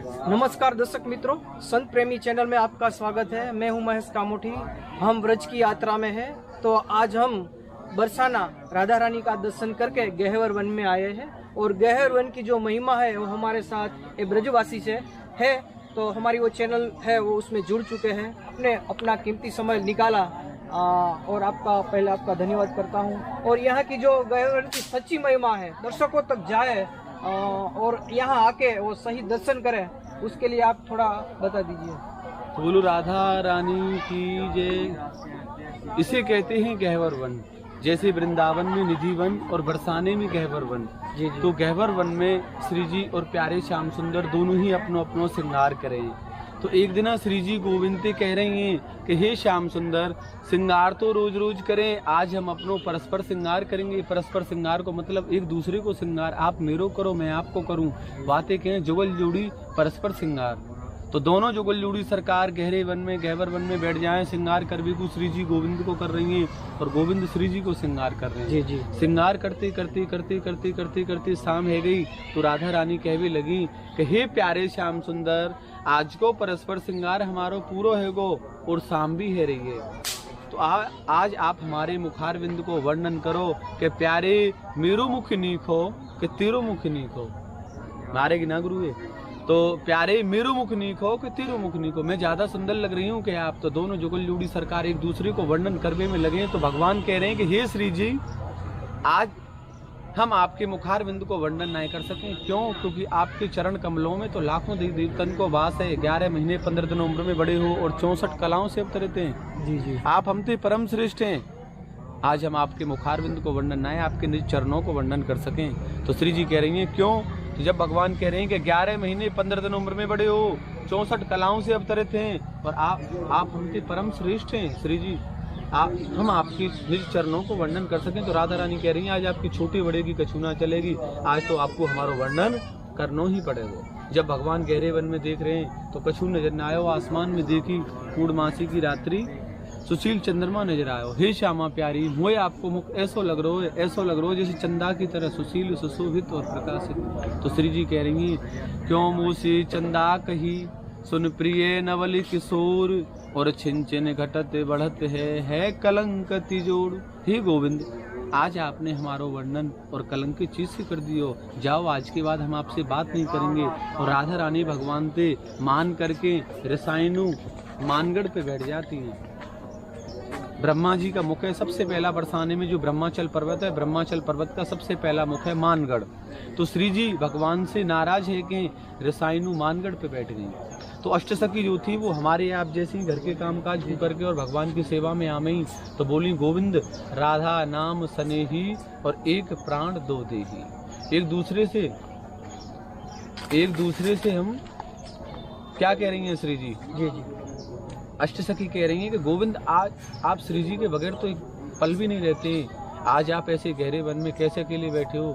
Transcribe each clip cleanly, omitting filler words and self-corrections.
नमस्कार दर्शक मित्रों, संत प्रेमी चैनल में आपका स्वागत है। मैं हूं महेश कामोठी। हम व्रज की यात्रा में हैं, तो आज हम बरसाना राधा रानी का दर्शन करके गहवर वन में आए हैं। और गहवर वन की जो महिमा है वो हमारे साथ एक ब्रजवासी से है, तो हमारी वो चैनल है वो उसमें जुड़ चुके हैं, अपना कीमती समय निकाला। और पहले आपका धन्यवाद करता हूं। और यहाँ की जो गहवर वन की सच्ची महिमा है, दर्शकों तक जाए और यहाँ आके वो सही दर्शन करें, उसके लिए आप थोड़ा बता दीजिए। बोलो राधा रानी की जय। इसे कहते हैं गहवर वन। जैसे वृंदावन में निधि वन और बरसाने में गहवर वन। जी। तो गहवर वन में श्री जी और प्यारे श्याम सुंदर दोनों ही अपनो अपनो श्रृंगार करें। तो एक दिन श्री जी गोविंद से कह रही हैं कि हे श्याम सुंदर, श्रृंगार तो रोज रोज करें, आज हम अपनो परस्पर श्रृंगार करेंगे। परस्पर श्रृंगार को मतलब एक दूसरे को श्रृंगार, आप मेरो करो मैं आपको करूं। बातें कहें जुगल जोड़ी परस्पर श्रृंगार। तो दोनों जुगल जोड़ी सरकार गहरे वन में गहवर वन में बैठ जाएं, श्रृंगार कर भी को श्री जी गोविंद को कर रही हैं और गोविंद श्री जी को श्रृंगार कर रहे हैं। जी। श्रृंगार करते करते करते करते करते करते शाम है गई। तो राधा रानी कहने लगी कि हे प्यारे श्याम सुंदर, आज को परस्पर श्रृंगार हमारो पूरो है गो और शाम भी है रही है। तो आज आप हमारे मुखार बिंद को वर्णन करो कि प्यारे मेरो मुख नीको कि तेरो मुख नीको। मारेगी ना गुरु है। तो प्यारे मेरो मुख नीको कि तेरो मुख नीको, मैं ज्यादा सुंदर लग रही हूँ कि आप। तो दोनों जुगल जोड़ी सरकार एक दूसरे को वर्णन करने में लगे। तो भगवान कह रहे हैं कि हे श्री जी, आज हम आपके मुखार बिंद को वर्णन नहीं कर सकें। क्यों? क्योंकि आपके चरण कमलों में तो लाखों देवी देवतन को वास है। 11 महीने 15 दिन उम्र में बड़े हो और 64 कलाओं से अवतरित हैं। जी। आप हमसे परम श्रेष्ठ हैं। आज हम आपके मुखार बिंद को वर्णन नहीं, आपके निज चरणों को वर्णन कर सकें। तो श्री जी कह रही हैं क्यों? तो जब भगवान कह रहे हैं कि 11 महीने 15 दिन उम्र में बड़े हो, 64 कलाओं से अवतरित हैं और आप हमसे परम श्रेष्ठ हैं श्री जी, हम आपकी निज चरणों को वर्णन कर सकें। तो राधा रानी कह रही हैं आज आपकी छोटी बड़े की कछु ना चलेगी, आज तो आपको हमारा वर्णन करना ही पड़ेगा। जब भगवान गहरे वन में देख रहे हैं तो कछु नजर न आयो। आसमान में देखी पूर्णमासी की रात्रि, सुशील चंद्रमा नजर आयो। हे श्यामा प्यारी, मोए आपको मुख ऐसो लग रहो जैसे चंदा की तरह सुशील सुशोभित और प्रकाशित। तो श्री जी कह रही हैं क्यों मुँह से चंदा कही, सुन प्रिय नवल किशोर, और छिन छिन घटत बढ़त है कलंक तिजोड़। हे गोविंद, आज आपने हमारा वर्णन और कलंकित चीज से कर दियो। जाओ, आज के बाद हम आपसे बात नहीं करेंगे। और राधा रानी भगवान से मान करके रसायनु मानगढ़ पे बैठ जाती हैं। ब्रह्मा जी का मुख है सबसे पहला बरसाने में जो ब्रह्माचल पर्वत है, ब्रह्माचल पर्वत का सबसे पहला मुख है मानगढ़। तो श्री जी भगवान से नाराज है कि रसायनु मानगढ़ पे बैठ गई। तो अष्टसखी जो थी वो हमारे आप जैसी घर के कामकाज भी करके और भगवान की सेवा में आ गई। तो बोली गोविंद राधा नाम सनेही और एक प्राण दो देही। एक दूसरे से हम क्या कह रही हैं श्री जी? जी। अष्टसखी कह रही हैं कि गोविंद आज आप श्री जी के बगैर तो एक पल भी नहीं रहते। आज आप ऐसे गहरे वन में कैसे अकेले बैठे हो?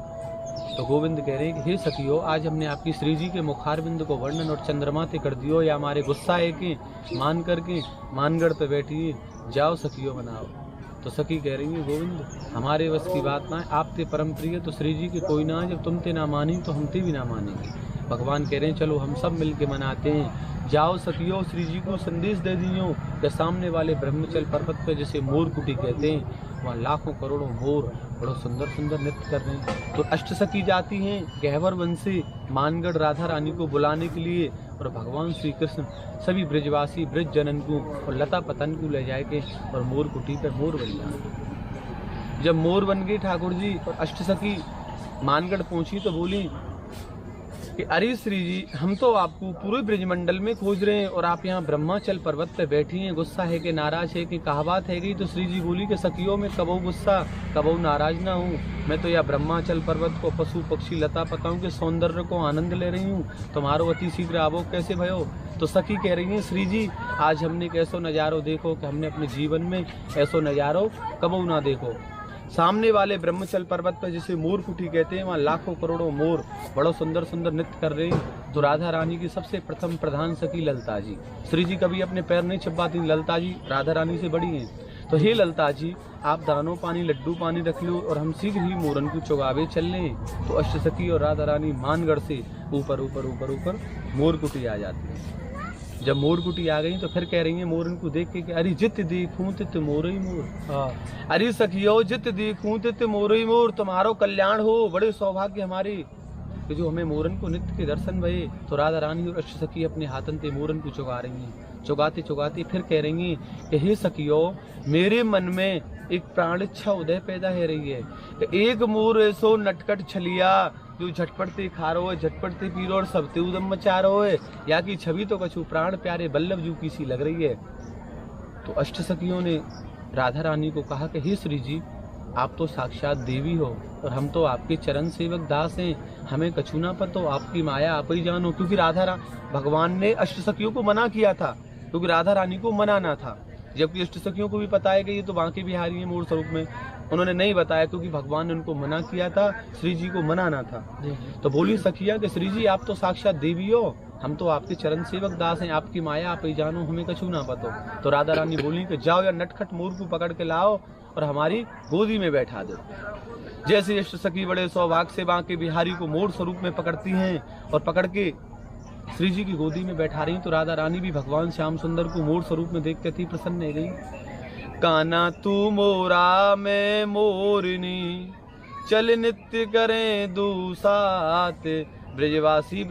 तो गोविंद कह रहे हैं कि हे सखियो, आज हमने आपकी श्री जी के मुखार बिंद को वर्णन और चंद्रमा से कर दियो, या हमारे गुस्सा है कि मान करके मानगढ़ पे बैठिए, जाओ सखियो बनाओ। तो सखी कह रही है गोविंद हमारे बस की बात ना है, आप ते परम प्रिय तो श्री जी के कोई ना है, जब तुम ते ना मानी तो हम ते भी ना मानेंगे। भगवान कह रहे हैं चलो हम सब मिल के मनाते हैं। जाओ सखियो, श्री जी को संदेश दे दियो कि सामने वाले ब्रह्मचल पर्वत पे जैसे मोर कुटी कहते हैं, वहाँ लाखों करोड़ों मोर बड़ो सुंदर सुंदर नृत्य कर रहे हैं। तो अष्टसखी जाती हैं गहवर वन से मानगढ़ राधा रानी को बुलाने के लिए, और भगवान श्री कृष्ण सभी ब्रजवासी ब्रज जनन को और लता पतन को ले जाएंगे और मोर कुटी पर मोर बन जाए। जब मोर बन गए ठाकुर जी और अष्टसखी मानगढ़ पहुंची तो बोली कि अरे श्री जी, हम तो आपको पूरे ब्रजमंडल में खोज रहे हैं और आप यहाँ ब्रह्माचल पर्वत पे बैठी हैं। गुस्सा है कि नाराज है कि कहा बात है गई? तो श्री जी बोली कि सखियों में कबो गुस्सा कबो नाराज ना हूँ। मैं तो यह ब्रह्माचल पर्वत को पशु पक्षी लता पताओं के सौंदर्य को आनंद ले रही हूँ। तुम्हारो अति शीघ्र आवो कैसे भयो? तो सखी कह रही है श्री जी, आज हमने एक ऐसो नजारो देखो कि हमने अपने जीवन में ऐसो नजारो कबो ना देखो। सामने वाले ब्रह्मचल पर्वत पर जिसे मोर कुटी कहते हैं, वहाँ लाखों करोड़ों मोर बड़ो सुंदर सुंदर नृत्य कर रहे हैं। तो राधा रानी की सबसे प्रथम प्रधान सखी ललता जी, श्री जी कभी अपने पैर नहीं छिपाती। ललता जी राधा रानी से बड़ी हैं। तो हे ललता जी, आप दानो पानी लड्डू पानी रख लो और हम शीघ्र ही मोरन को चुगावे चल लें। तो अष्टसखी और राधा रानी मानगढ़ से ऊपर ऊपर ऊपर ऊपर मोरकुटी आ जाती है। जब मोरकुटी आ गई तो फिर कह रही है मोरन को देख के कि अरे जित देखूं तित मोरई मोर, अरे सखियो जित देखूं तित मोरई मोर, तुम्हारो कल्याण हो, बड़े सौभाग्य हमारे कि जो हमें मोरन को नित्य के दर्शन भये। तो राधा रानी और अष्टसखी अपने हाथन से मोरन को चुगा रही हैं। चुगाते चुगाते फिर कह रही हैं कि हे सखियो, मेरे मन में एक प्राण इच्छा उदय पैदा है रही है कि एक मोर ऐसो नटखट छलिया जो झटपटते खा रो है, झटपटते पी रो और सबते उदम मचा रो है, या की छवि तो कछु प्राण प्यारे बल्लभ जू की सी लग रही है। तो अष्टसखियों ने राधा रानी को कहा कि हे श्री जी, आप तो साक्षात देवी हो और हम तो आपके चरण सेवक दास हैं, हमें कछु ना पतो, आपकी माया आप ही जानो। क्योंकि भगवान ने अष्टसखियों को मना किया था, क्योंकि राधा रानी को मनाना था, जबकि अष्टसखियों को भी पता है कि ये तो बांके बिहारी है मूल स्वरूप में। उन्होंने नहीं बताया क्योंकि भगवान ने उनको मना किया था, श्री जी को मनाना था। तो बोली सखिया कि श्री जी, आप तो साक्षात देवी हो, हम तो आपके चरण सेवक दास हैं, आपकी माया आप ही जानो, हमें कछु ना पतो। तो राधा रानी बोली कि जाओ या नटखट मोर को पकड़ के लाओ और हमारी गोदी में बैठा दो। जैसे अष्टसखी बड़े सौभाग्य से बांके बिहारी को मोर स्वरूप में पकड़ती हैं और पकड़ के श्री जी की गोदी में बैठा रही, तो राधा रानी भी भगवान श्याम सुंदर को मोर स्वरूप में देखते थी प्रसन्न हो गई। काना तू मोरा में मोरनी, चल नित्य करें दू साथ, ब्रजवासी